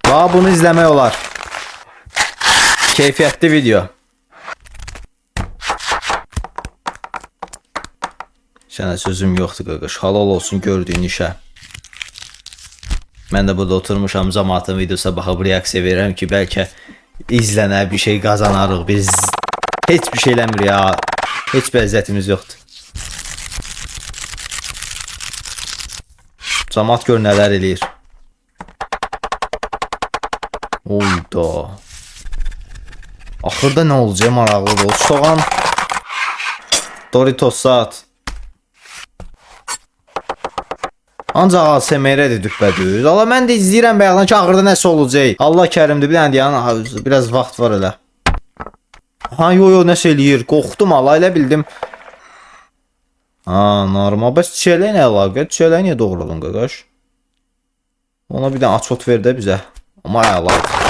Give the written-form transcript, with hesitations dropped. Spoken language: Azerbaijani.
Va bunu izləmək olar. Keyfiyyətli video. Sənə sözüm yoxdur qaqaş. Halal olsun gördüyün işə. Mən də burada oturmuşam, cəmaatın videosuna baxıb reaksiya verirəm ki, bəlkə izlənər, bir şey qazanarıq. Biz heç bir şey eləmir ya. Heç bir əziyyətimiz yoxdur. Cəmaat gör nələr eləyir. Oyda. Axırda nə olacaq maraqlıdır. O soğan Doritos saat. Ancaq ASMR-dir düppədüz. Allah mən də izləyirəm bayaqdan ki, axırda nəsə olacaq. Allah kərimdir. Bir dənə deyən, biraz vaxt var elə. Ha, yo, nəsə eləyir. Qorxdum Allah, elə bildim. Ha, normal. Bəs çiyələ nə əlaqə? Çiyələ niyə doğradın qaqaş? Ona bir dənə açot ver də bizə. Amma əladır.